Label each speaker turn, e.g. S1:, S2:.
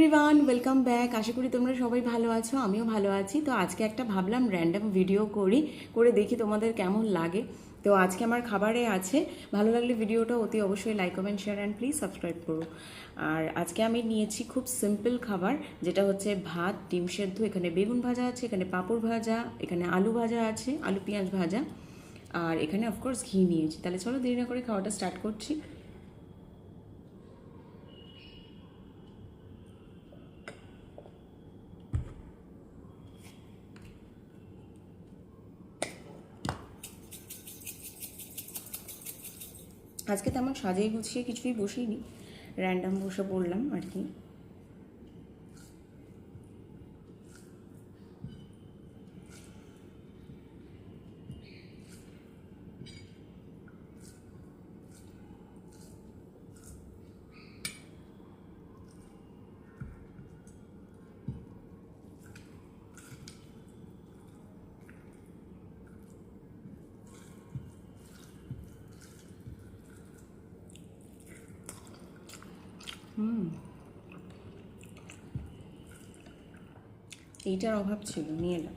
S1: Everyone, welcome back. আশা করি তোমরা সবাই ভালো আছো, আমিও ভালো আছি। তো আজকে একটা ভাবলাম র্যান্ডম ভিডিও করে দেখি তোমাদের কেমন লাগে। তো আজকে আমার খাবারে আছে, ভালো লাগলে ভিডিওটা অতি অবশ্যই like comment share and please subscribe করো। আর আজকে আমি নিয়েছি খুব সিম্পল খাবার, যেটা হচ্ছে ভাত, ডিম সেদ্ধ, এখানে বেগুন ভাজা আছে, এখানে পাঁপড় ভাজা, এখানে আলু ভাজা আছে, আলু পেঁয়াজ ভাজা, আর এখানে অফকোর্স ঘি নিয়েছি। তাহলে চলো দেরি না করে খাওয়াটা স্টার্ট করছি। আজকে তেমন সাজিয়ে গুছিয়ে কিছুই বসিনি, র্যান্ডাম বসে পড়লাম আর কি। এইটার অভাব ছিল, নিয়ে এলাম।